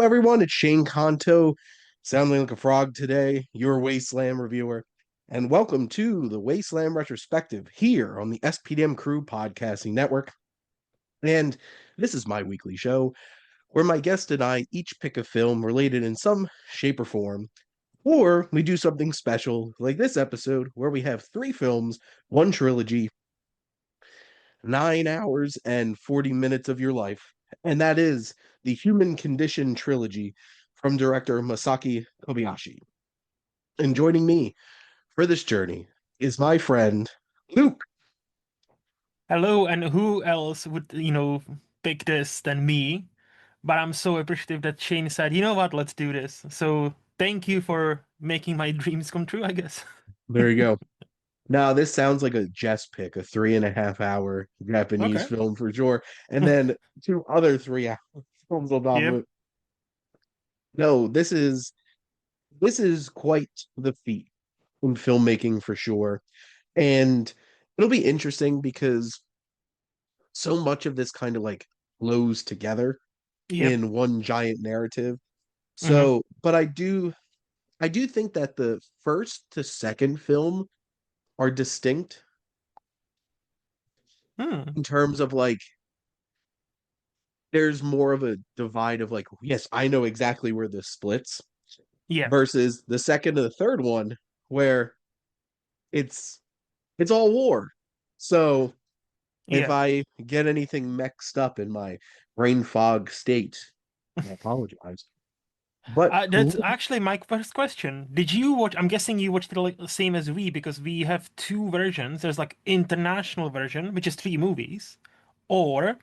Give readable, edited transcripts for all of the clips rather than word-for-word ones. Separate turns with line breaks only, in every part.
everyone, it's Shane Kanto, sounding like a frog today, your Wasteland Reviewer, and welcome to the Wasteland Retrospective here on the SPDM Crew podcasting network. And this is my weekly show where my guest and I each pick a film related in some shape or form, or we do something special like this episode where we have three films, one trilogy, 9 hours and 40 minutes of your life, and that is the Human Condition trilogy from director Masaki Kobayashi. And joining me for this journey is my friend Luke.
Hello, and who else would, pick this than me? But I'm so appreciative that Shane said, you know what, let's do this. So thank you for making my dreams come true, I guess.
There you go. Now, this sounds like a Jess pick, a 3.5 hour Japanese
Okay.
film for sure, and then two other 3 hour films on top of
Yep.
it. No, this is quite the feat in filmmaking for sure. And it'll be interesting because so much of this kind of like flows together
Yep.
in one giant narrative.
hmm
So, but I do think that the first to second film are distinct
Hmm.
in terms of like there's more of a divide of like, yes, I know exactly where this splits
Yeah.
versus the second and the third one where it's it's all war. So if
Yeah.
I get anything mixed up in my brain fog state, I apologize. But
That's actually my first question. Did you watch? I'm guessing you watched it like the same as we because we have two versions. There's like international version, which is three movies, or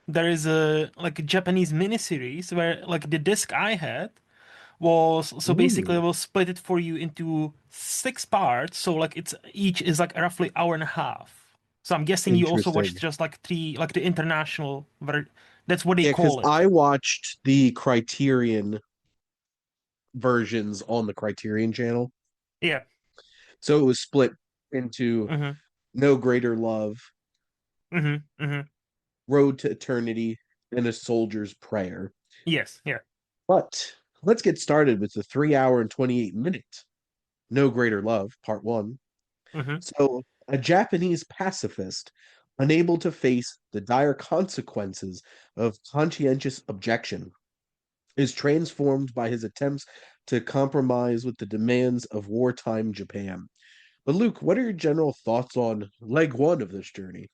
there is a like a Japanese miniseries where like the disc I had was so basically
ooh,
we'll split it for you into six parts. So like it's each is like roughly hour and a half. So I'm guessing you also watched
interesting.
just like three like the international ver that's what they
Yeah, because
call it.
I watched the Criterion versions on the Criterion channel.
Yeah.
So it was split into
Mm-hmm.
No Greater Love,
Mm-hmm. Mm-hmm.
Road to Eternity, and A Soldier's Prayer.
Yes. Yeah.
But let's get started with the 3 hour and 28 minute No Greater Love, part one.
Mm-hmm.
So, a Japanese pacifist, unable to face the dire consequences of conscientious objection, is transformed by his attempts to compromise with the demands of wartime Japan. But Luke, what are your general thoughts on leg one of this journey?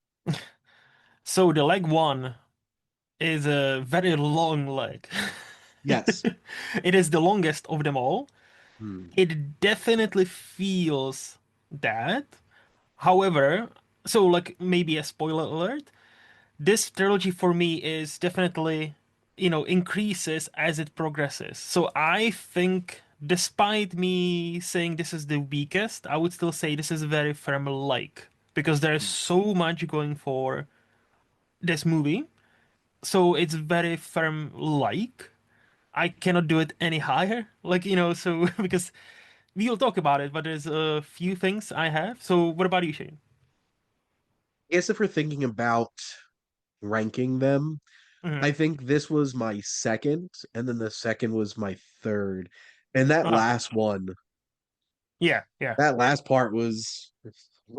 So the leg one is a very long leg.
Yes.
It is the longest of them all.
Hmm.
It definitely feels that. However, so like maybe a spoiler alert, this trilogy for me is definitely, increases as it progresses. So I think despite me saying this is the weakest, I would still say this is very firm like because there's so much going for this movie. So it's very firm like. I cannot do it any higher. Like, so because we will talk about it, but there's a few things I have. So what about you, Shane?
I guess if we're thinking about ranking them,
hmm
I think this was my second, and then the second was my third. And that
Uh,
last one,
yeah, yeah,
that last part was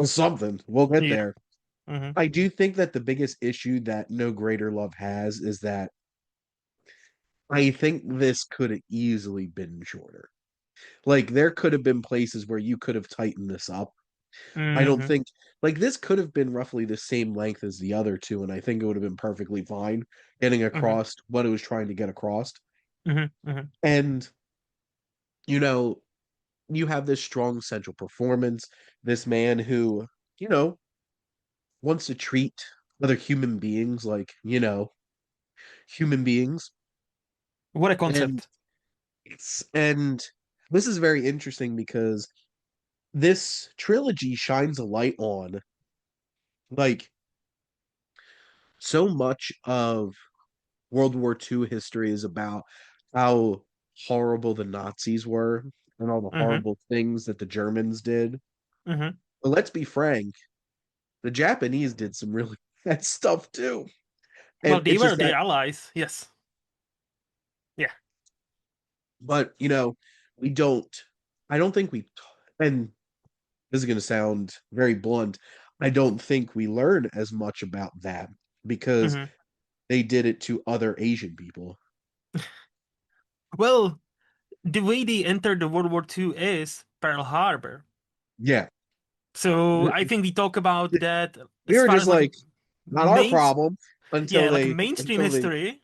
something. We'll get
yeah.
there.
hmm
I do think that the biggest issue that No Greater Love has is that I think this could have easily been shorter. Like there could have been places where you could have tightened this up. I don't
hmm
think like this could have been roughly the same length as the other two, and I think it would have been perfectly fine getting
hmm
across what it was trying to get across.
hmm hmm
And you know, you have this strong central performance, this man who, you know, wants to treat other human beings like, human beings.
What a
And
concept.
and this is very interesting because this trilogy shines a light on like so much of World War II history is about how horrible the Nazis were and all the
hmm
horrible things that the Germans did.
hmm
But let's be frank, the Japanese did some really bad stuff too.
Well,
And
they
it's
were
just
their
that
allies. Yes. Yeah.
But we don't. I don't think we. And this is going to sound very blunt. I don't think we learn as much about that because
Hmm.
they did it to other Asian people.
Well, the way they entered the World War II is Pearl Harbor.
Yeah,
So I think we talk about that
we
as
were
far
just
as like
like, not our
main,
problem until
yeah, like
they
mainstream
until they
history.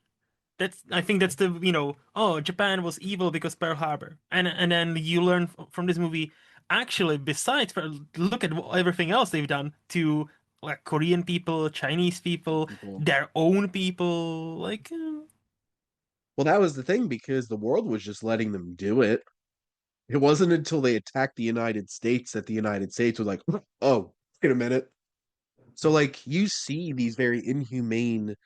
That's I think that's the oh, Japan was evil because Pearl Harbor, and then you learn from this movie actually besides look at everything else they've done to like Korean people, Chinese people,
people.
their own people, like
Well, that was the thing because the world was just letting them do it. It wasn't until they attacked the United States that the United States was like, oh, wait a minute. So like you see these very inhumane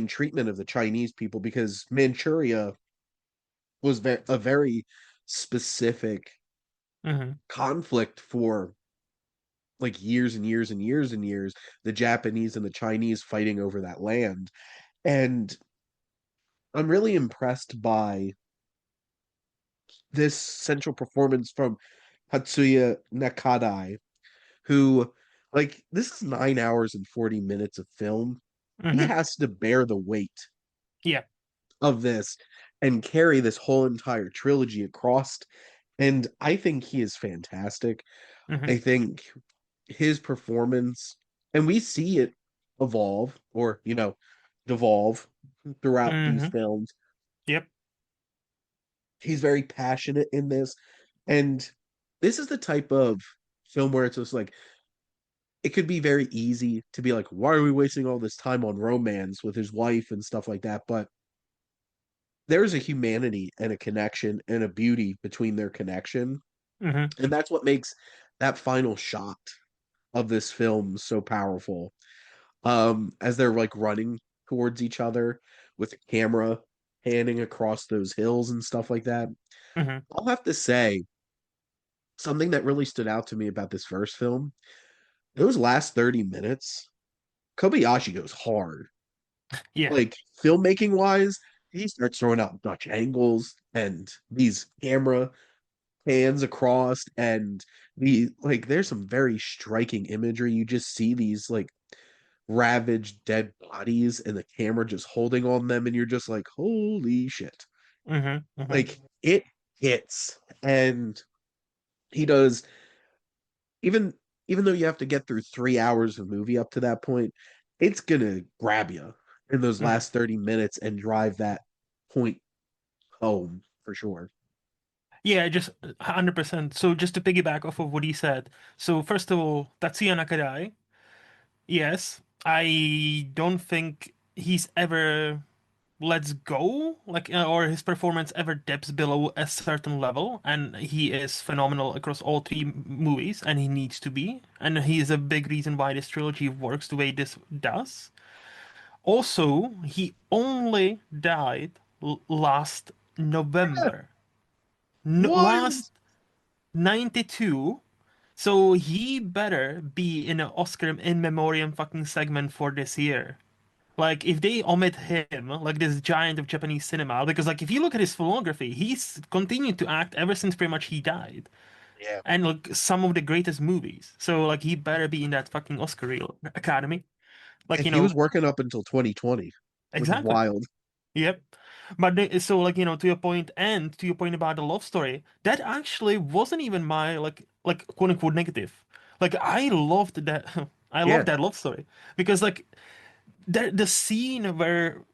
treatment of the Chinese people because Manchuria was a very specific
mhm,
conflict for like years and years and years and years, the Japanese and the Chinese fighting over that land. And I'm really impressed by this central performance from Hatsuya Nakadai, who, like, this is 9 hours and 40 minutes of film. He
mhm,
has to bear the weight
yeah,
of this and carry this whole entire trilogy across. And I think he is fantastic.
mhm,
I think his performance, and we see it evolve or, devolve throughout these
mhm,
films.
yep,
He's very passionate in this. And this is the type of film where it's just like, it could be very easy to be like, why are we wasting all this time on romance with his wife and stuff like that? But there's a humanity and a connection and a beauty between their connection.
mhm,
And that's what makes that final shot of this film so powerful. As they're like running towards each other with the camera panning across those hills and stuff like that.
mhm,
I'll have to say something that really stood out to me about this first film. Those last 30 minutes, Kobayashi goes hard.
yeah,
Like filmmaking wise, he starts throwing out Dutch angles and these camera pans across and there's some very striking imagery. You just see these like ravaged dead bodies and the camera just holding on them and you're just like, holy shit.
mhm, mhm,
Like it hits. And he does even even though you have to get through 3 hours of movie up to that point, it's gonna grab you in those
mhm.
last 30 minutes and drive that point home for sure.
Yeah, just 100%. So just to piggyback off of what he said. So first of all, Tatsuya Nakadai. Yes, I don't think he's ever lets go, like, or his performance ever dips below a certain level, and he is phenomenal across all three movies, and he needs to be, and he is a big reason why this trilogy works the way this does. Also, he only died last November,
What?
last 92. So he better be in an Oscar in memoriam fucking segment for this year. Like if they omit him, like this giant of Japanese cinema, because like if you look at his filmography, he's continued to act ever since pretty much he died,
Yeah.
and like some of the greatest movies. So like he better be in that fucking Oscar reel Academy.
Yeah,
Like
he was working up until 2020, which is
exactly.
wild.
Yep. But so like to your point and to your point about the love story, that actually wasn't even my like quote unquote negative. Like I loved that I loved
Yeah.
that love story because like the scene where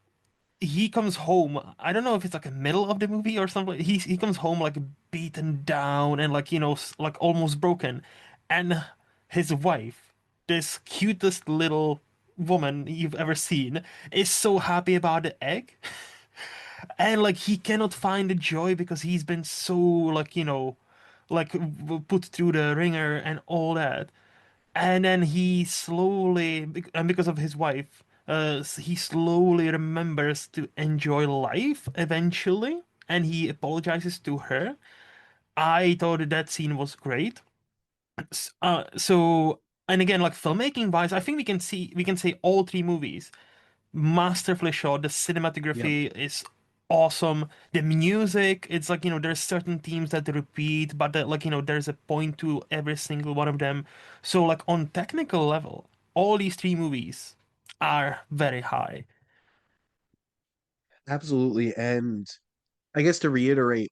he comes home. I don't know if it's like a middle of the movie or something. He comes home like beaten down and like like almost broken, and his wife, this cutest little woman you've ever seen, is so happy about the egg, and like he cannot find the joy because he's been so like like put through the ringer and all that. And then he slowly, and because of his wife, he slowly remembers to enjoy life eventually, and he apologizes to her. I thought that scene was great. So, and again, like filmmaking wise, I think we can say all three movies masterfully shot. The
Yep.
cinematography is awesome. The music, it's like, there's certain themes that repeat, but there's a point to every single one of them. So like on technical level, all these three movies are very high.
Absolutely. And I guess to reiterate,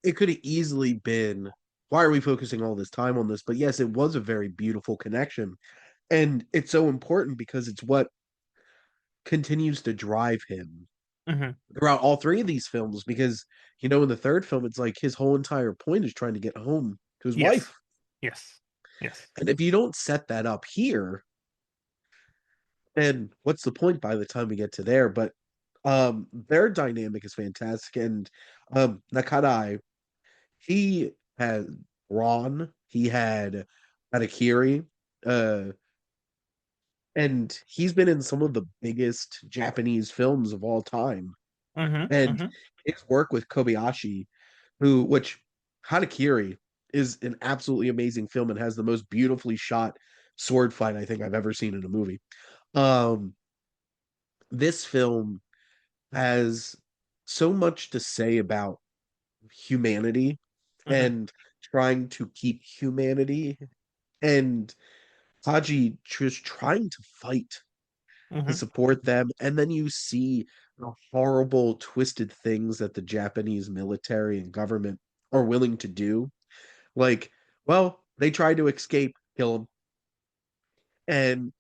it could have easily been, why are we focusing all this time on this? But yes, it was a very beautiful connection. And it's so important because it's what continues to drive him
Hmm.
throughout all three of these films. Because, in the third film, it's like his whole entire point is trying to get home to his
Yes.
wife.
Yes. Yes.
And if you don't set that up here, then what's the point by the time we get to there? But their dynamic is fantastic. And Nakadai, he had Ron, he had Harakiri, uh, and he's been in some of the biggest Japanese films of all time.
Hmm.
And
Hmm.
his work with Kobayashi, which Harakiri is an absolutely amazing film and has the most beautifully shot sword fight I think I've ever seen in a movie. Um, this film has so much to say about humanity
Hmm.
and trying to keep humanity and Haji just trying to fight to
Hmm.
support them. And then you see the horrible, twisted things that the Japanese military and government are willing to do. Like, well, they tried to escape, kill them. And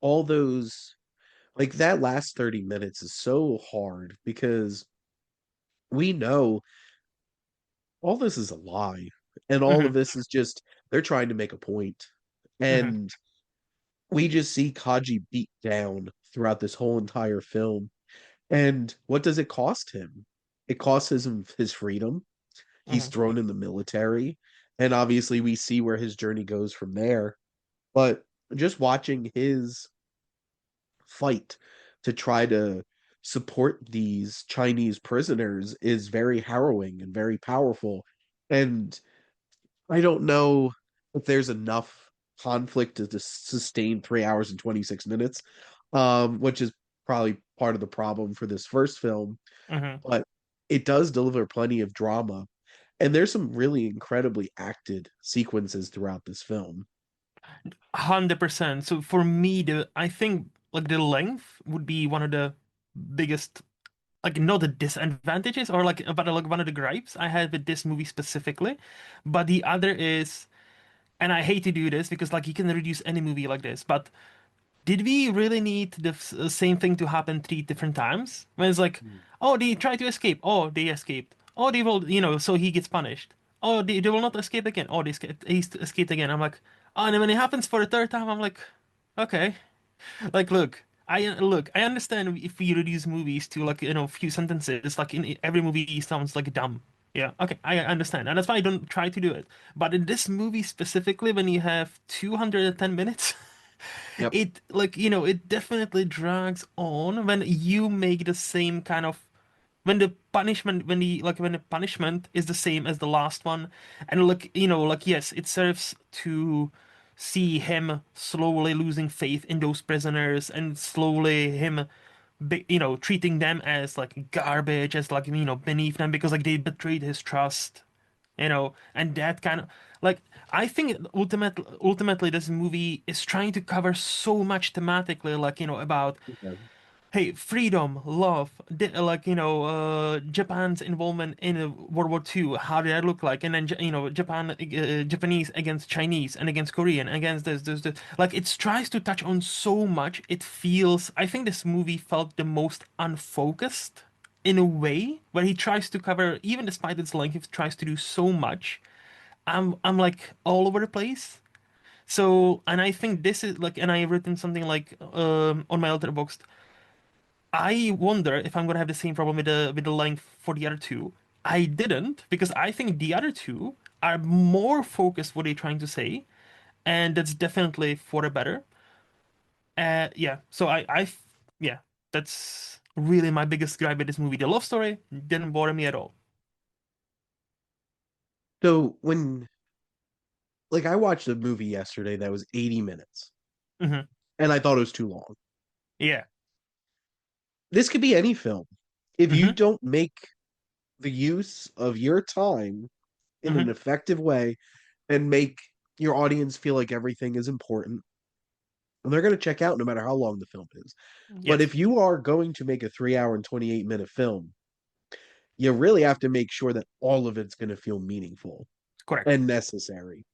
all those, like, that last 30 minutes is so hard because we know all this is a lie. And all of
Hmm.
this is just, they're trying to make a point.
Hmm.
And we just see Kaji beat down throughout this whole entire film. And what does it cost him? It costs him his freedom. He's
Hmm.
thrown in the military. And obviously, we see where his journey goes from there. But just watching his fight to try to support these Chinese prisoners is very harrowing and very powerful. And I don't know if there's enough conflict to sustain 3 hours and 26 minutes, which is probably part of the problem for this first film,
Hmm.
but it does deliver plenty of drama. And there's some really incredibly acted sequences throughout this film.
100%. So for me, I think like the length would be one of the biggest, like not the disadvantages or but like one of the gripes I had with this movie specifically. But the other is, and I hate to do this because like you can reduce any movie like this, but did we really need the same thing to happen three different times? When it's like,
Mm.
oh, they try to escape. Oh, they escaped. Oh, they will, so he gets punished. Oh, they will not escape again. Oh, he's escaped again. I'm like, oh, and then when it happens for the third time, I'm like, okay. Like, look, I understand if we reduce movies to like, few sentences, like in every movie sounds like dumb. Yeah, okay, I understand. And that's why I don't try to do it. But in this movie specifically, when you have 210 minutes,
Yep.
it definitely drags on when you make the same kind of when the punishment is the same as the last one, and yes, it serves to see him slowly losing faith in those prisoners and slowly him treating them as like garbage, as like beneath them because like they betrayed his trust, and that kind of like I think ultimately this movie is trying to cover so much thematically, like about
Yeah.
hey, freedom, love, Japan's involvement in World War II. How did that look like? And then Japanese against Chinese and against Korean against this. Like it tries to touch on so much. It feels. I think this movie felt the most unfocused in a way where he tries to cover, even despite its length, he tries to do so much. I'm like all over the place. So, and I think this is like, and I written something like on my letterboxd. I wonder if I'm gonna have the same problem with the length for the other two. I didn't because I think the other two are more focused what they're trying to say, and that's definitely for the better. Yeah. So yeah, that's really my biggest gripe with this movie. The love story didn't bother me at all.
So like, I watched a movie yesterday that was 80 minutes,
Hmm.
and I thought it was too long.
Yeah.
this could be any film. If you
Hmm.
don't make the use of your time in an
Hmm.
effective way and make your audience feel like everything is important, and they're going to check out no matter how long the film is. But
Yes,
if you are going to make a 3 hour and 28-minute film, you really have to make sure that all of it's going to feel meaningful
correct.
and necessary.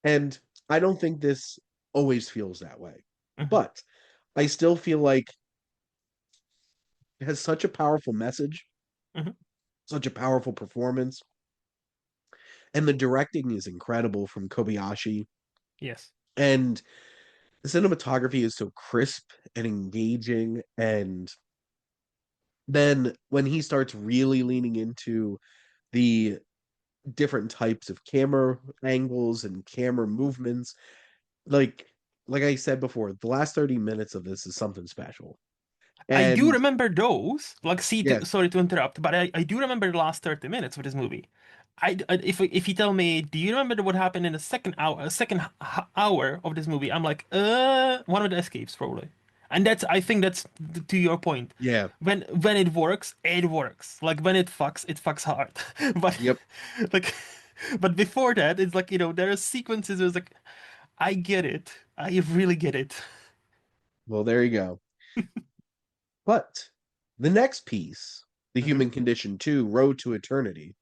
And I don't think this always feels that way.
Hmm.
But I still feel like it has such a powerful message,
Hmm.
such a powerful performance, and the directing is incredible from Kobayashi.
Yes.
And the cinematography is so crisp and engaging. And then when he starts really leaning into the different types of camera angles and camera movements, like like I said before, the last 30 minutes of this is something special.
I do
And
remember those. Like, see,
yeah,
sorry to interrupt, but I do remember the last 30 minutes of this movie. If you tell me, do you remember what happened in the second hour, hour of this movie? I'm like, one of the escapes probably. And that's, I think that's to your point.
yeah,
When it works, it works. Like when it fucks hard. But
yep.
like, but before that, it's like, there are sequences where it's like, I get it. I really get it.
Well, there you go. But the next piece, The
Hmm.
Human Condition 2, Road to Eternity,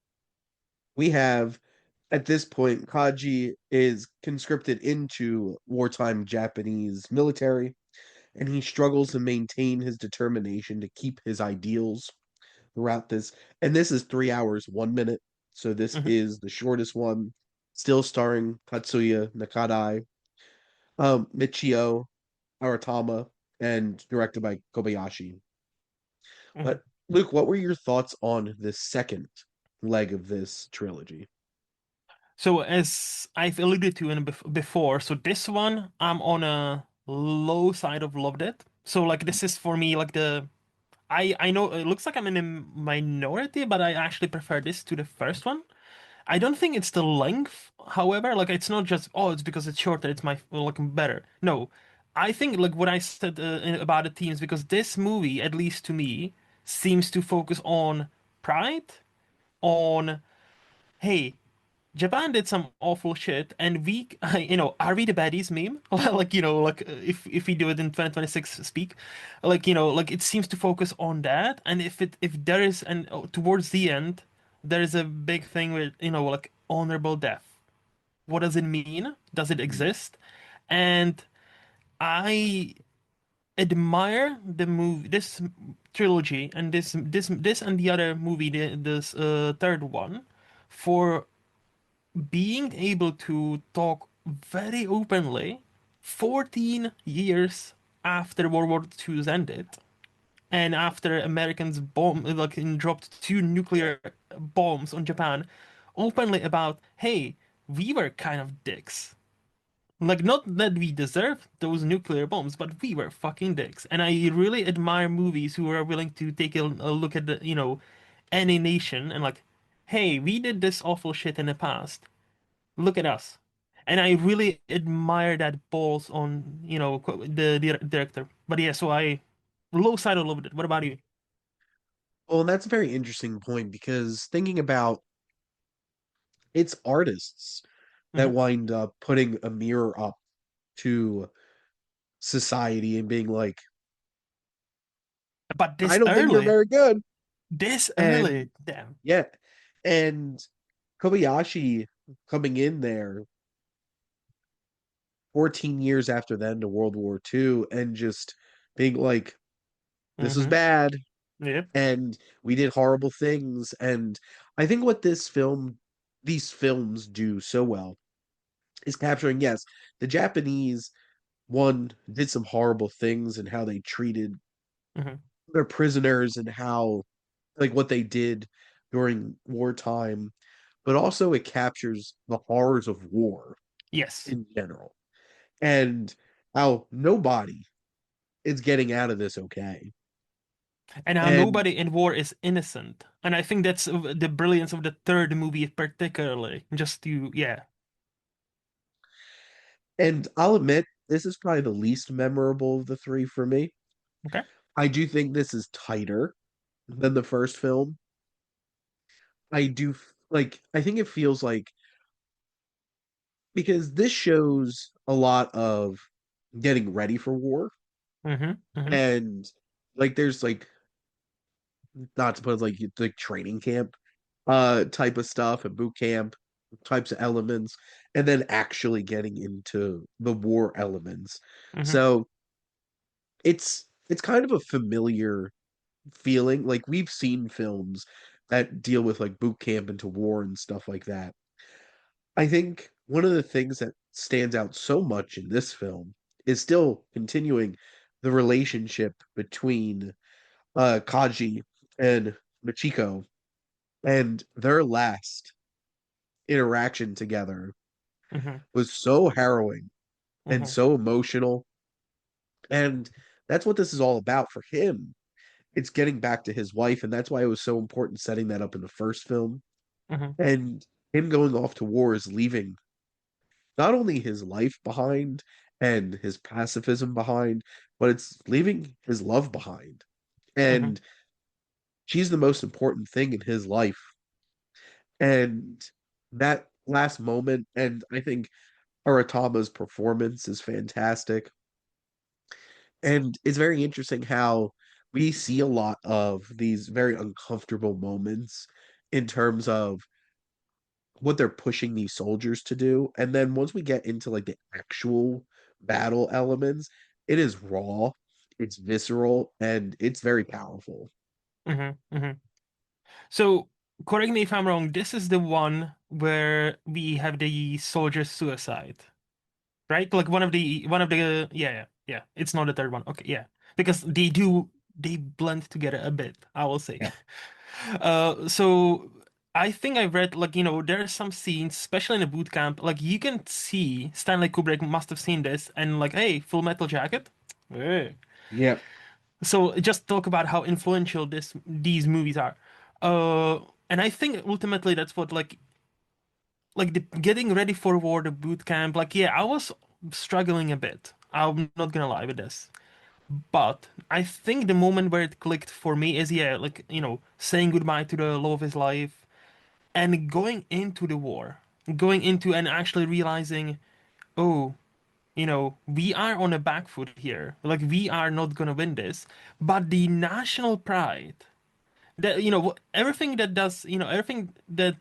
we have at this point, Kaji is conscripted into wartime Japanese military, and he struggles to maintain his determination to keep his ideals throughout this. And this is 3 hours, 1 minute. So this
Hmm.
is the shortest one, still starring Tatsuya Nakadai, Michio Aratama, and directed by Kobayashi.
Hmm.
But Luke, what were your thoughts on this second leg of this trilogy?
So as I've alluded to in before, so this one I'm on a low side of loved it. So like this is for me like I know it looks like I'm in a minority, but I actually prefer this to the first one. I don't think it's the length, however, like it's not just it's because it's shorter, it's my like better. No, I think like what I said about the themes because this movie, at least to me, seems to focus on pride, on hey. Japan did some awful shit, and are we the baddies meme? Like, like if we do it in 2026 speak, like, like it seems to focus on that. And if there is, and towards the end, there is a big thing with, like honorable death. What does it mean? Does it exist? And I admire the movie, this trilogy, and this and the other movie, this third one, for being able to talk very openly 14 years after World War II's ended and after Americans dropped two nuclear bombs on Japan openly about, hey, we were kind of dicks. Like, not that we deserved those nuclear bombs, but we were fucking dicks. And I really admire movies who are willing to take a look at any nation and like, hey, we did this awful shit in the past. Look at us. And I really admire that balls on, the director. But yeah, so I low side a little bit. What about you?
Well, and that's a very interesting point because thinking about it's artists that
Hmm.
wind up putting a mirror up to society and being like,
But
I
this
don't think you're
early,
very good.
this
And
early, damn.
yeah, and Kobayashi coming in there 14 years after the end of World War II and just being like, this is
Hmm.
bad
Yeah.
and we did horrible things. And I think what these films do so well is capturing, yes, the Japanese one did some horrible things and how they treated
Hmm.
their prisoners and how like what they did during wartime, but also it captures the horrors of war
Yes.
in general and how nobody is getting out of this okay.
And how
And
nobody in war is innocent. And I think that's the brilliance of the third movie particularly. Just to, yeah.
and I'll admit this is probably the least memorable of the three for me.
Okay.
I do think this is tighter than the first film. I think it feels like because this shows a lot of getting ready for war
Mm-hmm. Mm-hmm.
and there's not to put like training camp type of stuff and boot camp types of elements and then actually getting into the war elements.
Mm-hmm.
So it's kind of a familiar feeling. Like we've seen films that deal with like boot camp into war and stuff like that. I think one of the things that stands out so much in this film is still continuing the relationship between Kaji and Machiko and their last interaction together
Mm-hmm.
was so harrowing and
Mm-hmm.
so emotional. And that's what this is all about for him. It's getting back to his wife, and that's why it was so important setting that up in the first film.
Mm-hmm.
And him going off to war is leaving not only his life behind and his pacifism behind, but it's leaving his love behind.
Mm-hmm.
And she's the most important thing in his life. And that last moment, and I think Aratama's performance is fantastic. And it's very interesting how we see a lot of these very uncomfortable moments in terms of what they're pushing these soldiers to do. And then once we get into like the actual battle elements, it is raw, it's visceral, and it's very powerful.
Mm-hmm. Mm-hmm. So, correct me if I'm wrong, this is the one where we have the soldier suicide, right? Like one of the yeah. It's not the third one. Okay, yeah. Because they blend together a bit, I will say.
Yeah.
So I think I read like, there are some scenes, especially in a boot camp, like you can see Stanley Kubrick must have seen this and like, hey, Full Metal Jacket. Hey.
Yeah.
So just talk about how influential these movies are. Uh, and I think ultimately that's what like the getting ready for war, the boot camp. Like, yeah, I was struggling a bit. I'm not gonna lie with this. But I think the moment where it clicked for me is, yeah, like, saying goodbye to the love of his life and going into the war, going into and actually realizing, oh, we are on a back foot here. Like, we are not gonna win this. But the national pride, that, everything that does, everything that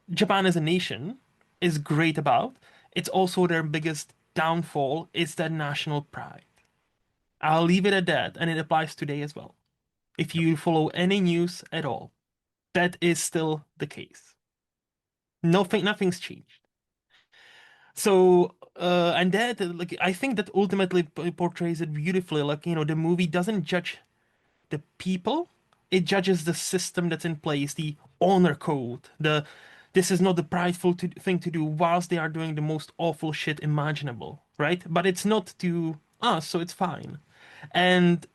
Japan as a nation is great about, it's also their biggest downfall is that national pride. I'll leave it at that, and it applies today as well. If you follow any news at all, that is still the case. Nothing's changed. So, and that, like, I think that ultimately portrays it beautifully. Like, the movie doesn't judge the people, it judges the system that's in place, the honor code. This is not the prideful thing to do whilst they are doing the most awful shit imaginable, right? But it's not to us, so it's fine. And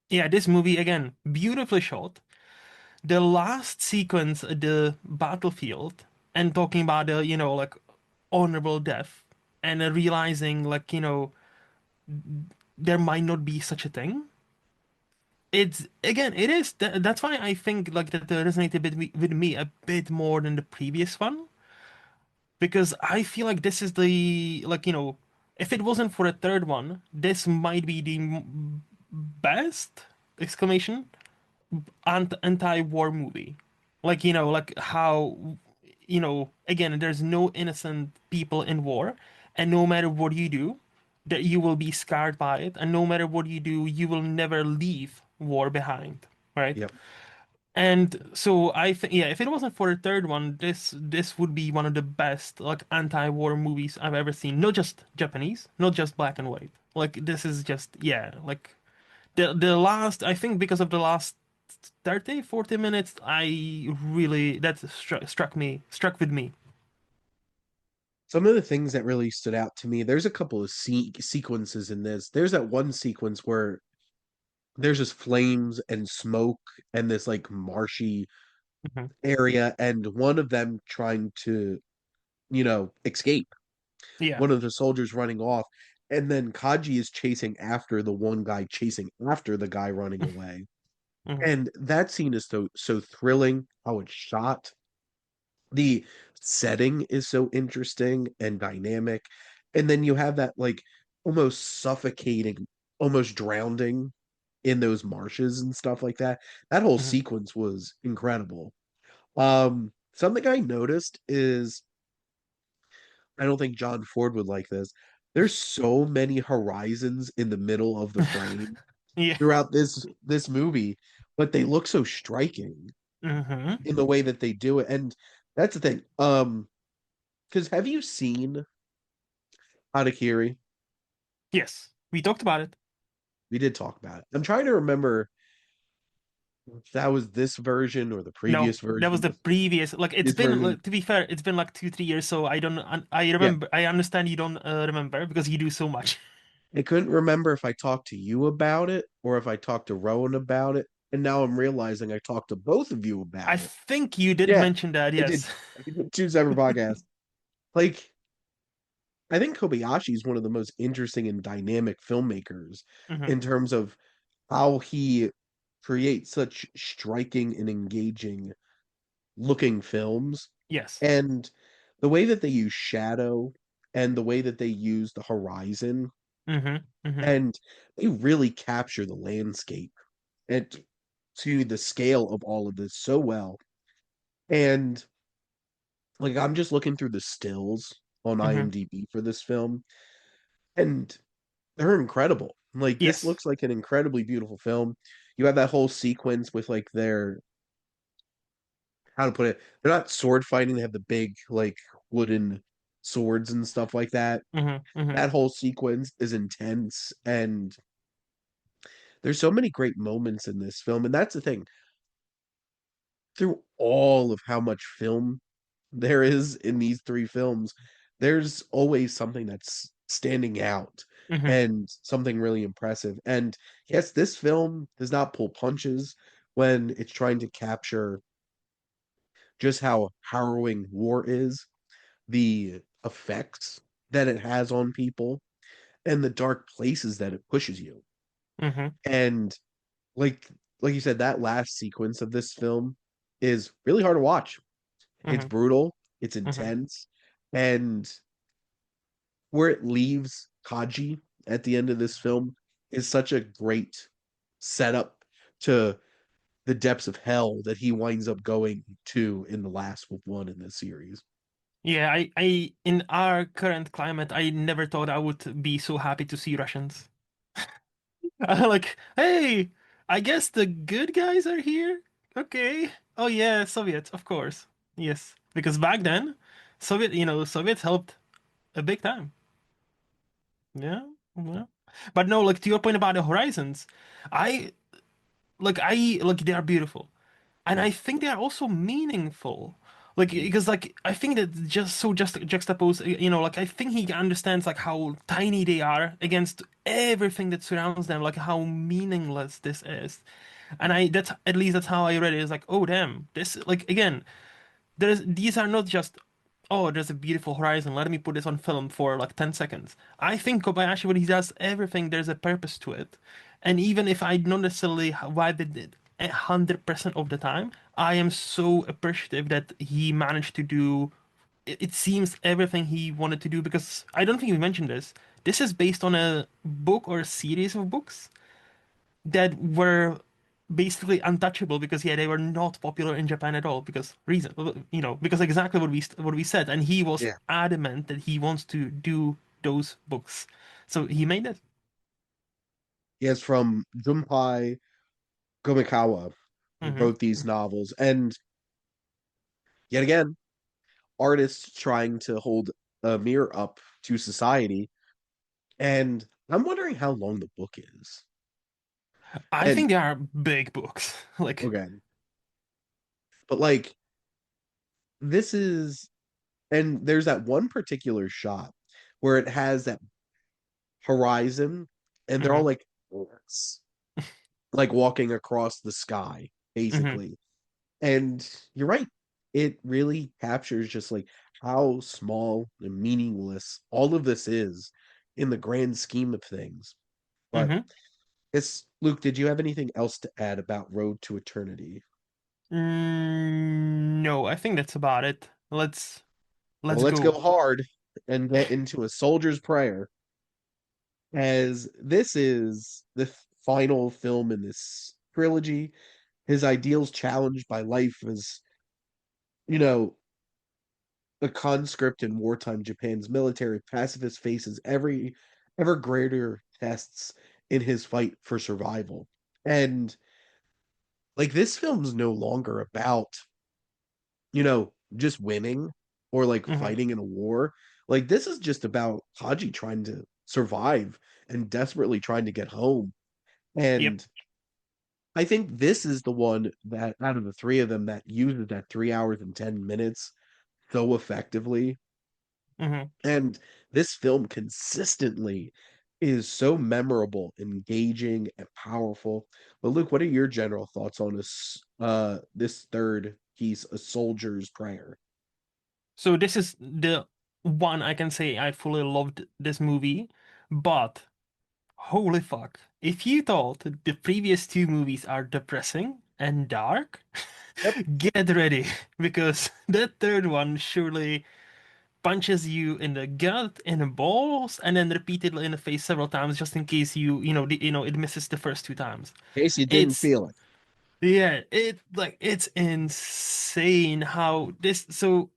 yeah, this movie again, beautifully shot. The last sequence, the battlefield, and talking about the, like honorable death, and realizing, like, there might not be such a thing. It's again, it is. That's why I think like that resonated with me a bit more than the previous one, because I feel like this is the like if it wasn't for a third one, this might be the best exclamation anti-war movie. Like, like how, again, there's no innocent people in war, and no matter what you do, that you will be scarred by it, and no matter what you do, you will never leave war behind, right?
Yep.
And so I think, yeah, if it wasn't for the third one, this would be one of the best like anti-war movies I've ever seen. Not just Japanese, not just black and white. Like this is just, yeah, like the last, I think because of the last 30, 40 minutes, I really, that struck with me.
Some of the things that really stood out to me, there's a couple of sequences in this. There's that one sequence where there's just flames and smoke and this like marshy
Mhm.
area, and one of them trying to, escape.
Yeah.
One of the soldiers running off, and then Kaji is chasing after the one guy chasing after the guy running away.
Mhm.
And that scene is so thrilling, how it's shot. The setting is so interesting and dynamic. And then you have that like almost suffocating, almost drowning in those marshes and stuff like that. That whole
Mhm.
sequence was incredible. Something I noticed is I don't think John Ford would like this. There's so many horizons in the middle of the frame
Yeah.
throughout this movie, but they look so striking
Hmm.
in the way that they do it. And that's the thing. Because have you seen Harakiri?
Yes, we talked about it.
We did talk about it. I'm trying to remember if that was this version or the
No,
previous
that was
version.
the previous. Like it's
This
been,
version,
like, to be fair, it's been like 2, 3 years. So I don't. I
yeah.
remember. I understand you don't remember because you do so much.
I couldn't remember if I talked to you about it or if I talked to Rowan about it. And now I'm realizing I talked to both of you
I
about it.
think you did
Yeah,
mention that.
I did.
Yes.
I did two separate podcasts. Like, I think Kobayashi is one of the most interesting and dynamic filmmakers
Hmm.
in terms of how he creates such striking and engaging looking films.
Yes.
And the way that they use shadow and the way that they use the horizon,
Hmm. Hmm.
and they really capture the landscape and to the scale of all of this so well. And like I'm just looking through the stills on
Hmm.
IMDb for this film, and they're incredible. Like this
Yes.
looks like an incredibly beautiful film. You have that whole sequence with like their how to put it, they're not sword fighting, they have the big like wooden swords and stuff like that.
Hmm. Hmm.
That whole sequence is intense and there's so many great moments in this film. And that's the thing, through all of how much film there is in these three films, there's always something that's standing out
Hmm.
and something really impressive. And yes, this film does not pull punches when it's trying to capture just how harrowing war is, the effects that it has on people, and the dark places that it pushes you.
Hmm.
And like like you said, that last sequence of this film is really hard to watch. It's
Hmm.
brutal, it's
Hmm.
intense, and where it leaves Kaji at the end of this film is such a great setup to the depths of hell that he winds up going to in the last one in this series.
Yeah. In our current climate, I never thought I would be so happy to see Russians. Like, hey, I guess the good guys are here. Okay. Oh yeah, Soviets, of course. Yes, because back then, Soviets helped a big time. Yeah, yeah. But no, like to your point about the horizons, I I they are beautiful, and
Yeah.
I think they are also meaningful. Like because like I think that just so just juxtapose, like I think he understands like how tiny they are against everything that surrounds them, like how meaningless this is. And I that's at least that's how I read it. It's like, oh damn, this like again, these are not just, oh, there's a beautiful horizon, let me put this on film for like 10 seconds. I think Kobayashi, when he does everything, there's a purpose to it. And even if I don't necessarily vibe with it 100% of the time, I am so appreciative that he managed to do, it seems, everything he wanted to do, because I don't think we mentioned this. This is based on a book or a series of books that were basically untouchable because yeah, they were not popular in Japan at all because reason, because exactly what we said, and he was
Yeah.
adamant that he wants to do those books, so he made it.
He is from Junpei Gomikawa, who
Hmm.
wrote these novels. And yet again, artists trying to hold a mirror up to society. And I'm wondering how long the book is.
I
And
think they are big books. Like,
okay, but like this is, and there's that one particular shot where it has that horizon, and they're all
hmm.
like like walking across the sky,
Hmm.
basically. And you're right. It really captures just like how small and meaningless all of this is in the grand scheme of things. But
Mm-hmm.
it's Luke, did you have anything else to add about Road to Eternity?
No, I think that's about it.
Well,
Let's
let's go
go.
hard and get into A Soldier's Prayer, as this is the final film in this trilogy. His ideals challenged by life as, you know, a conscript in wartime Japan's military pacifist faces ever greater tests in his fight for survival. And like this film's no longer about, just winning or like
Mm-hmm.
fighting in a war. Like this is just about Haji trying to survive and desperately trying to get home.
Yep.
And I think this is the one that out of the three of them that uses that 3 hours and 10 minutes so effectively.
Mm-hmm.
And this film consistently is so memorable, engaging, and powerful. But Luke, what are your general thoughts on this third piece, A Soldier's Prayer?
So this is the one I can say I fully loved this movie, but holy fuck. If you thought the previous two movies are depressing and dark,
Yep.
get ready because that third one surely punches you in the gut, in the balls, and then repeatedly in the face several times just in case it misses the first two times.
In case you didn't
It's
feel it.
yeah, it's insane how this so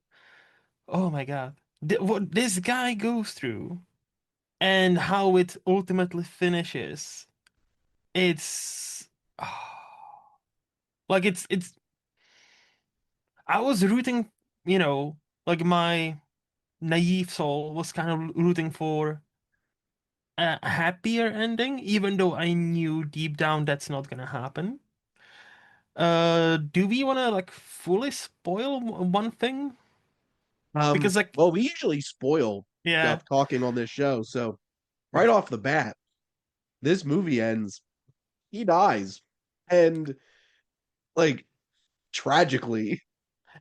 oh my God. What this guy goes through and how it ultimately finishes. It's like it's I was rooting, you know, like my naive soul was kind of rooting for a happier ending, even though I knew deep down that's not gonna happen. Do we wanna like fully spoil one thing? Because like,
Well, we usually spoil
yeah,
stuff talking on this show, so right off the bat, this movie ends, he dies. And like tragically.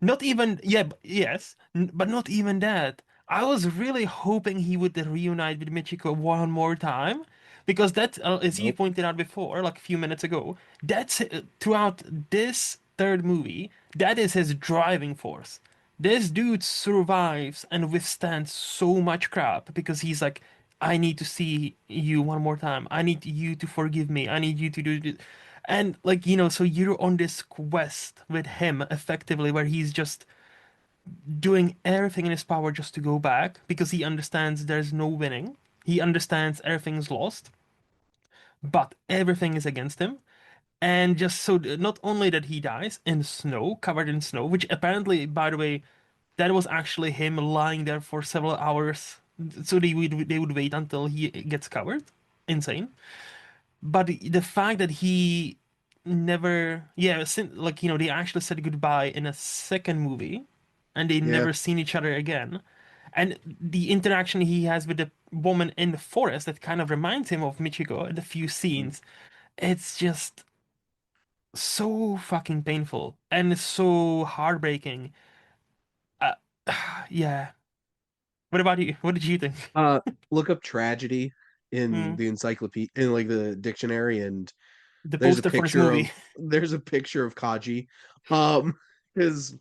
not even, yeah, yes, but not even that. I was really hoping he would reunite with Michiko one more time because that, as you
Nope.
pointed out before, like a few minutes ago, that's throughout this third movie, that is his driving force. This dude survives and withstands so much crap because he's like, I need to see you one more time. I need you to forgive me. I need you to do this. And like, so you're on this quest with him effectively where he's just doing everything in his power just to go back because he understands there's no winning. He understands everything's lost, but everything is against him. And just so not only that he dies in snow, covered in snow, which apparently, by the way, that was actually him lying there for several hours. So they would wait until he gets covered. Insane. But the fact that he never, yeah, like they actually said goodbye in a second movie, and they
Yeah.
never seen each other again, and the interaction he has with the woman in the forest that kind of reminds him of Michiko in a few
Mhm.
scenes. It's just so fucking painful and so heartbreaking. Uh, yeah. What about you? What did you think?
Uh, look up tragedy in
Hmm.
the encyclopedia in like the dictionary, and
The
there's a
poster for this
picture of
movie.
there's a picture of Kaji. Because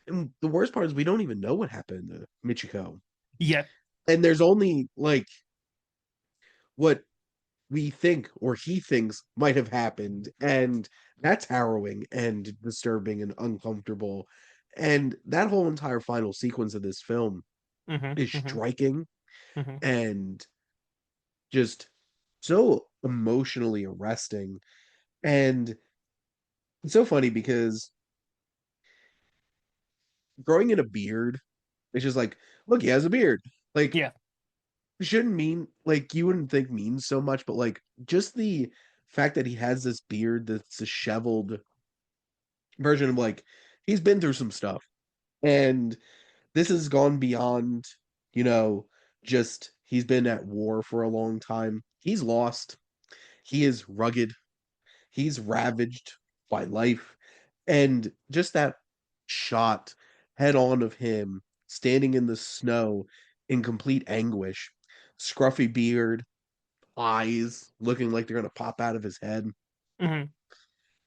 the worst part is we don't even know what happened to Michiko,
Yep.
and there's only like what we think or he thinks might have happened, and that's harrowing and disturbing and uncomfortable. And that whole entire final sequence of this film
Hmm.
is
Hmm.
striking
Hmm.
and just so emotionally arresting. And it's so funny because growing in a beard, it's just like, look, he has a beard. Like,
Yeah.
it shouldn't mean like you wouldn't think means so much, but like just the fact that he has this beard that's disheveled version of like he's been through some stuff. And this has gone beyond, you know, just he's been at war for a long time. He's lost. He is rugged. He's ravaged by life. And just that shot head on of him standing in the snow in complete anguish. scruffy beard, eyes looking like they're gonna pop out of his head.
Hmm.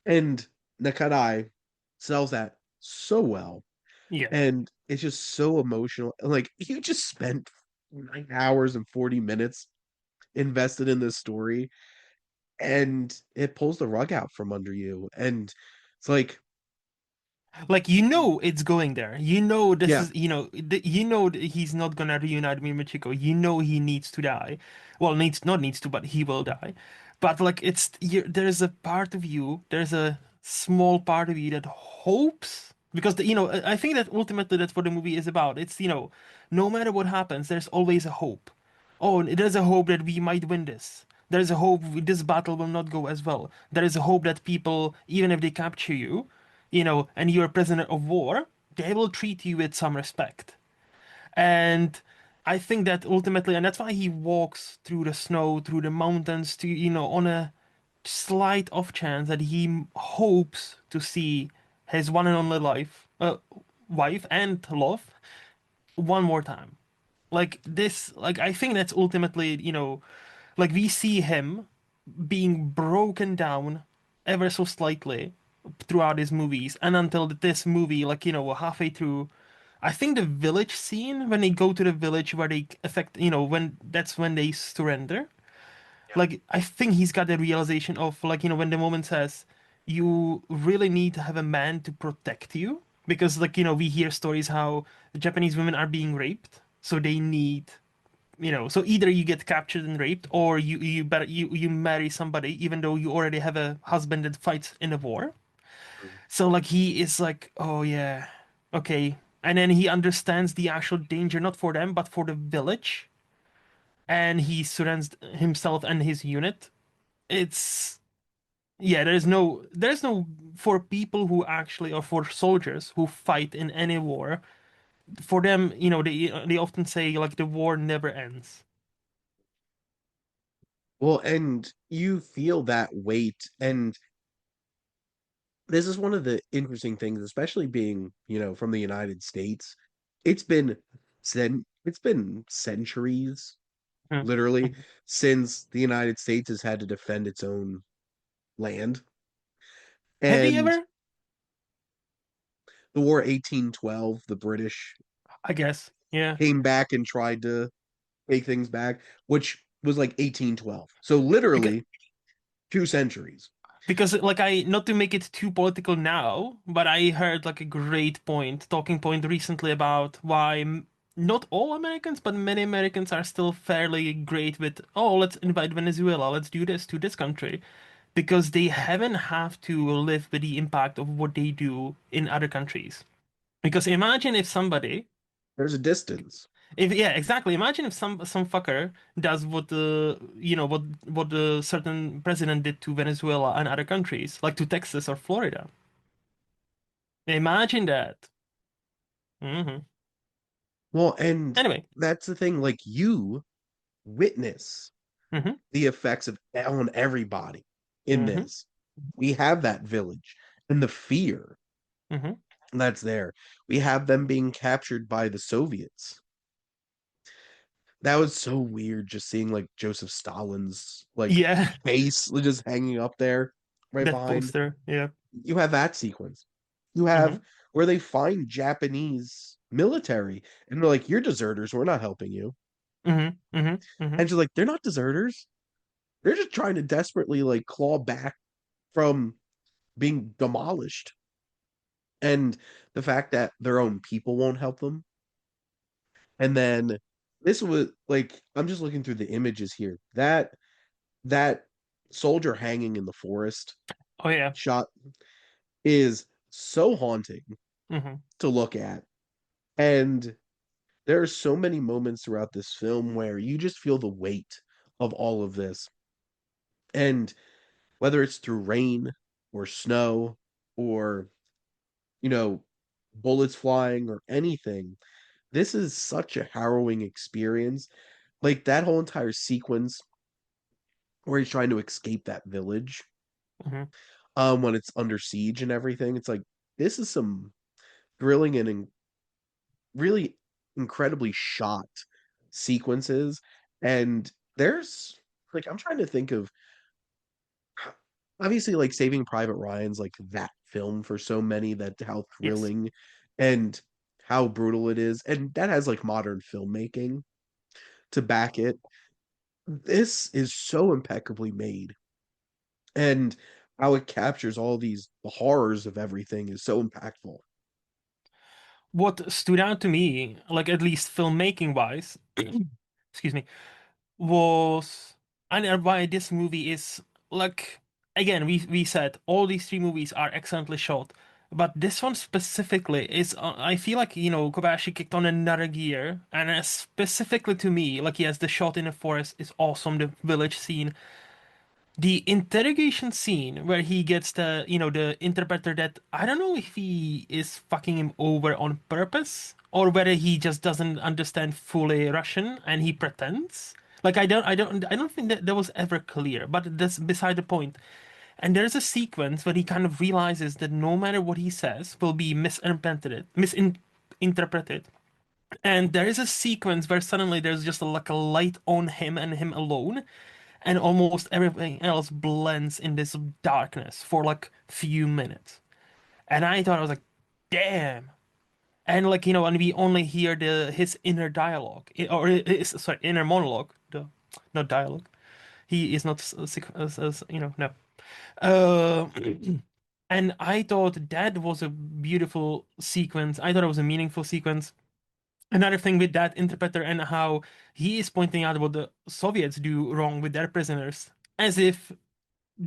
And Nakanai sells that so well.
Yeah.
And it's just so emotional. Like you just spent 9 hours and 40 minutes invested in this story, and it pulls the rug out from under you. And it's like,
Like it's going there. This
yeah,
is that he's not gonna reunite me with Chico. He needs to die. Well, needs not needs to, but he will die. But like there's a part of you, there's a small part of you that hopes because I think that ultimately that's what the movie is about. It's no matter what happens, there's always a hope. Oh, there's a hope that we might win this. There's a hope this battle will not go as well. There is a hope that people, even if they capture you, and you're a prisoner of war, they will treat you with some respect. And I think that ultimately, and that's why he walks through the snow, through the mountains, to, on a slight off chance that he hopes to see his one and only wife and love one more time. Like this, like I think that's ultimately, like we see him being broken down ever so slightly throughout his movies, and until this movie, like halfway through, I think the village scene when they go to the village where they affect, when that's when they surrender. Like I think he's got the realization of like when the woman says, "You really need to have a man to protect you," because like we hear stories how Japanese women are being raped, so they need so either you get captured and raped, or you marry somebody even though you already have a husband that fights in a war. So like he is like, oh yeah, okay, and then he understands the actual danger not for them but for the village, and he surrenders himself and his unit. It's yeah, there's no for people who actually or for soldiers who fight in any war. For them, they often say like the war never ends.
well, and you feel that weight. And this is one of the interesting things, especially being, from the United States. It's been centuries,
Mhm.
literally,
Mhm.
since the United States has had to defend its own land.
Have you
And
ever?
the War 1812, the British
I guess. Yeah.
came back and tried to take things back, which was like 1812. So
Because
literally 2 centuries.
because like I not to make it too political now, but I heard like a great talking point recently about why not all Americans, but many Americans are still fairly great with, oh, let's invite Venezuela, let's do this to this country, because they haven't have to live with the impact of what they do in other countries. Because imagine if somebody
There's a distance.
If yeah, exactly. Imagine if some fucker does what the what the certain president did to Venezuela and other countries, like to Texas or Florida. Imagine that. Hmm.
Well, and
Anyway.
that's the thing. Like you witness
Hmm.
the effects of on everybody in
Hmm.
this. We have that village and the fear
Hmm.
that's there. We have them being captured by the Soviets. That was so weird just seeing like Joseph Stalin's like
Yeah,
face just hanging up there right
that
behind.
poster. Yeah.
You have that sequence. You have
Hmm.
where they find Japanese military and they're like, "You're deserters, we're not helping you."
Hmm. Hmm. Hmm.
And she's like, "They're not deserters. They're just trying to desperately like claw back from being demolished." And the fact that their own people won't help them. And then this was like, I'm just looking through the images here. That soldier hanging in the forest
Oh yeah.
shot is so haunting
Hmm.
to look at. And there are so many moments throughout this film where you just feel the weight of all of this. And whether it's through rain or snow or, you know, bullets flying or anything, this is such a harrowing experience. Like that whole entire sequence where he's trying to escape that village,
Hmm.
when it's under siege and everything. It's like this is some thrilling and really incredibly shot sequences. And there's like I'm trying to think of obviously like Saving Private Ryan's like that film for so many that how
Yes.
thrilling and how brutal it is. And that has like modern filmmaking to back it. This is so impeccably made. And how it captures all these the horrors of everything is so impactful.
What stood out to me, like at least filmmaking wise, excuse me, was and why this movie is like again we said all these three movies are excellently shot, but this one specifically is I feel like Kobayashi kicked on another gear, and specifically to me, like yes, the shot in the forest is awesome, the village scene, the interrogation scene where he gets the interpreter that I don't know if he is fucking him over on purpose or whether he just doesn't understand fully Russian and he pretends. Like I don't think that was ever clear, but that's beside the point. And there's a sequence where he kind of realizes that no matter what he says will be misinterpreted. And there is a sequence where suddenly there's just like a light on him and him alone, and almost everything else blends in this darkness for like few minutes. And I thought I was like, damn. And like and we only hear the his inner dialogue or his sorry inner monologue, not dialogue. He is not no. Uh, and I thought that was a beautiful sequence. I thought it was a meaningful sequence. Another thing with that interpreter and how he is pointing out what the Soviets do wrong with their prisoners, as if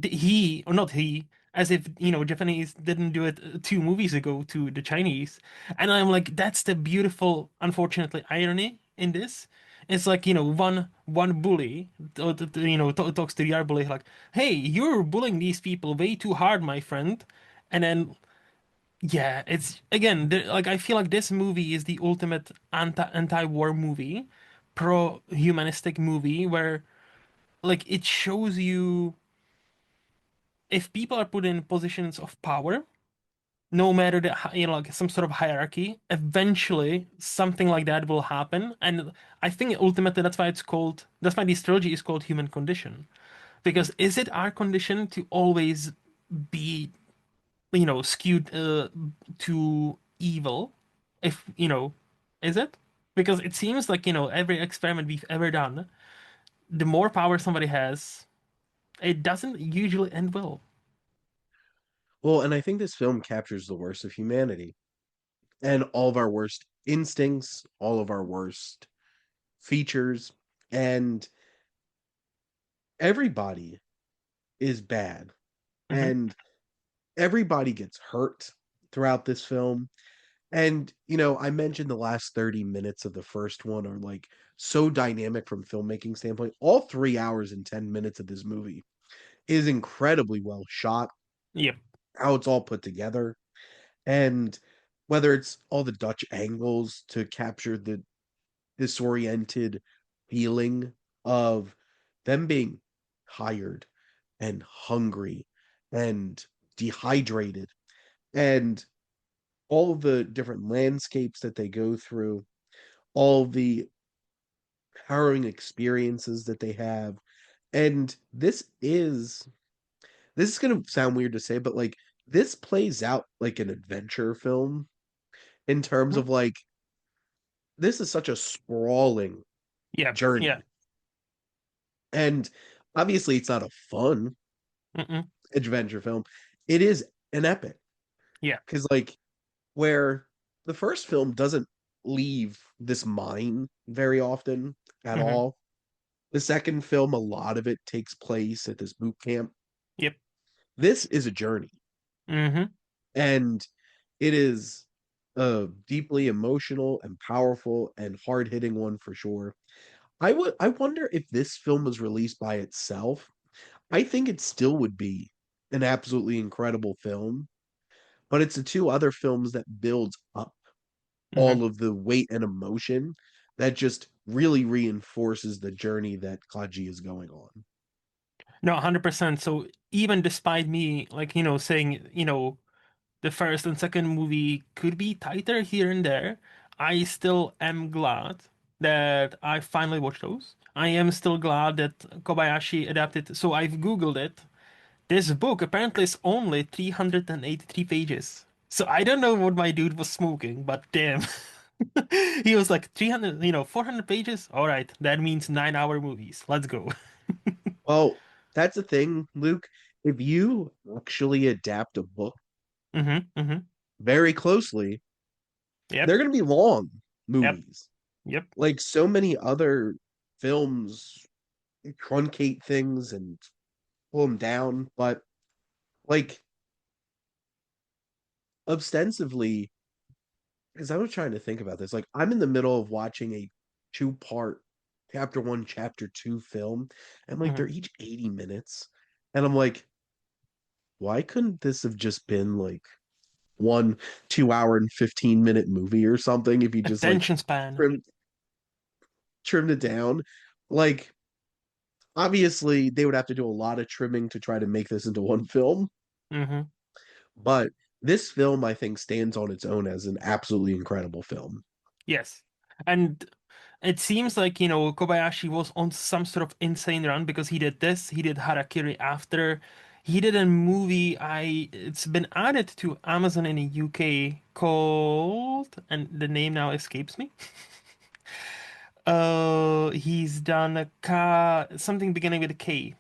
he or not he, as if Japanese didn't do it 2 movies ago to the Chinese. And I'm like, that's the beautiful, unfortunately, irony in this. It's like one bully talks to the other bully like, "Hey, you're bullying these people way too hard, my friend," and then yeah, it's again like I feel like this movie is the ultimate anti-war movie, pro-humanistic movie where like it shows you if people are put in positions of power, no matter the like some sort of hierarchy, eventually something like that will happen. And I think ultimately that's why this trilogy is called Human Condition. Because is it our condition to always be skewed to evil? If is it? Because it seems like every experiment we've ever done, the more power somebody has, it doesn't usually end well.
Well, and I think this film captures the worst of humanity and all of our worst instincts, all of our worst features, and everybody is bad.
Hmm.
And everybody gets hurt throughout this film. And, I mentioned the last 30 minutes of the first one are like so dynamic from filmmaking standpoint. All 3 hours and 10 minutes of this movie is incredibly well shot,
Yep.
how it's all put together. And whether it's all the Dutch angles to capture the disoriented feeling of them being tired and hungry and dehydrated and all of the different landscapes that they go through, all the harrowing experiences that they have. And this is going to sound weird to say, but like this plays out like an adventure film in terms
Mhm.
of like this is such a sprawling
Yeah. Yeah.
journey. And obviously it's not a fun
Mm-mm.
adventure film. It is an epic
Yeah.
because like where the first film doesn't leave this mine very often at
Hmm.
all. The second film, a lot of it takes place at this boot camp.
Yep.
This is a journey,
Hmm.
and it is a deeply emotional and powerful and hard-hitting one for sure. I wonder if this film was released by itself. I think it still would be an absolutely incredible film, but it's the two other films that builds up
Hmm.
all of the weight and emotion that just really reinforces the journey that Kaji is going on.
No, 100%. So even despite me, like, saying, the first and second movie could be tighter here and there, I still am glad that I finally watched those. I am still glad that Kobayashi adapted. So I've Googled it. This book apparently is only 383 pages. So I don't know what my dude was smoking, but damn. He was like 300, 400 pages. All right, that means 9-hour movies. Let's go.
Well, that's the thing, Luke. If you actually adapt a book
Mm-hmm.
very closely,
Yep.
they're going to be long
Yep.
movies.
Yep.
Like so many other films truncate things and pull them down, but like ostensively, because I was trying to think about this, like I'm in the middle of watching a two-part chapter one, chapter two film, and like they're
Hmm.
each 80 minutes. And I'm like, why couldn't this have just been like one 2 hour and 15-minute movie or something if you just like
Attention span.
trimmed trimmed it down? Like obviously they would have to do a lot of trimming to try to make this into one film,
Hmm.
but this film I think stands on its own as an absolutely incredible film.
Yes. And it seems like, Kobayashi was on some sort of insane run because he did this, he did Harakiri after. He did a movie it's been added to Amazon in the UK called, and the name now escapes me. He's done something beginning with a K.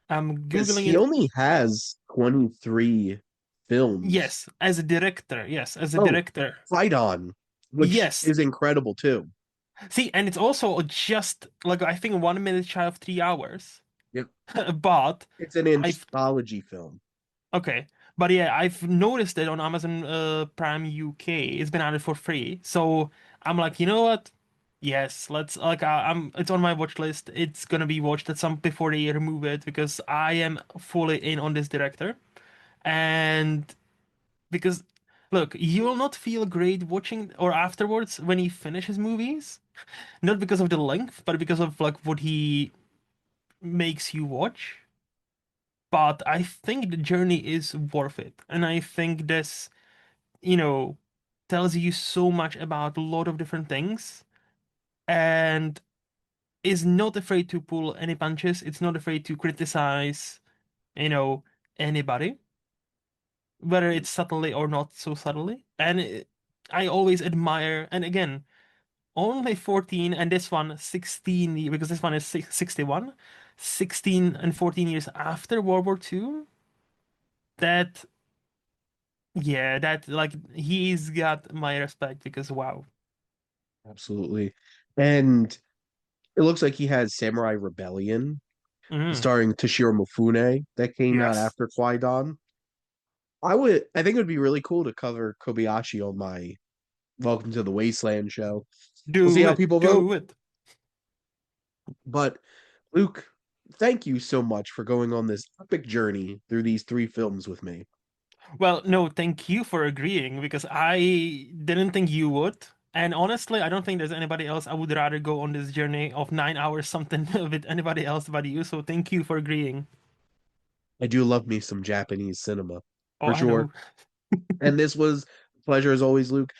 I'm
Because
Googling
he
it.
only has 23 films.
Yes, as a director. Yes, as a
Oh,
director.
Fight On, which
Yes.
is incredible too.
See, and it's also just like I think 1 minute shy of 3 hours.
Yep.
But
It's an
I've
anthology film.
okay. But yeah, I've noticed it on Amazon Prime UK. It's been added for free. So I'm like, you know what? Yes, let's like I'm it's on my watch list. It's gonna be watched at some before they remove it because I am fully in on this director. And because look, you will not feel great watching or afterwards when he finishes movies. Not because of the length, but because of like what he makes you watch. But I think the journey is worth it. And I think this, you know, tells you so much about a lot of different things and is not afraid to pull any punches. It's not afraid to criticize, you know, anybody, whether it's subtly or not so subtly. And I always admire, and again, only 14 and this one 16 because this one is 61, 16 and 14 years after World War II. That Yeah, that like he's got my respect because wow.
Absolutely. And it looks like he has Samurai Rebellion,
Mm,
starring Toshiro Mifune, that came out
yes.
after Qui-Gon. I think it would be really cool to cover Kobayashi on my Welcome to the Wasteland show. We'll see
Do
how
it.
people vote.
Do it.
But Luke, thank you so much for going on this epic journey through these three films with me.
Well, no, thank you for agreeing because I didn't think you would. And honestly, I don't think there's anybody else I would rather go on this journey of 9 hours something with anybody else but you. So thank you for agreeing.
I do love me some Japanese cinema
Oh,
for
I
sure.
know.
And this was a pleasure as always, Luke.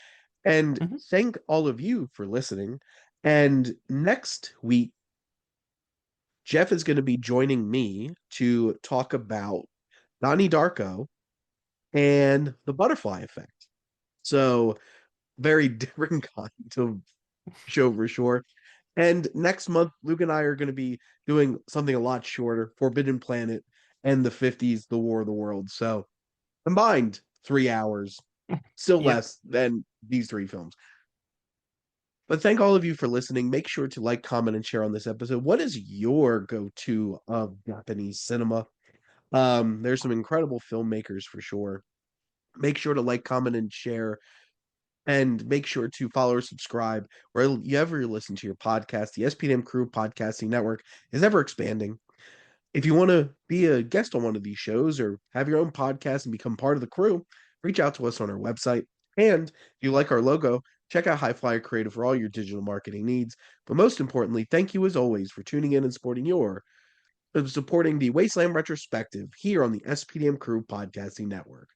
And
Mhm.
thank all of you for listening. And next week, Jeff is going to be joining me to talk about Donnie Darko and the butterfly effect. So, very different kind of show for sure. And next month, Luke and I are going to be doing something a lot shorter, Forbidden Planet and the 50s, The War of the Worlds. So, combined 3 hours, still
Yep.
less than these three films. But thank all of you for listening. Make sure to like, comment, and share on this episode. What is your go-to of Japanese cinema? There's some incredible filmmakers for sure. Make sure to like, comment, and share, and make sure to follow or subscribe wherever you listen to your podcast. The SPDM Crew podcasting network is ever expanding. If you want to be a guest on one of these shows or have your own podcast and become part of the crew, reach out to us on our website. And if you like our logo, check out HiFlyer Creative for all your digital marketing needs. But most importantly, thank you as always for tuning in and supporting the Wasteland Retrospective here on the SPDM Crew Podcasting Network.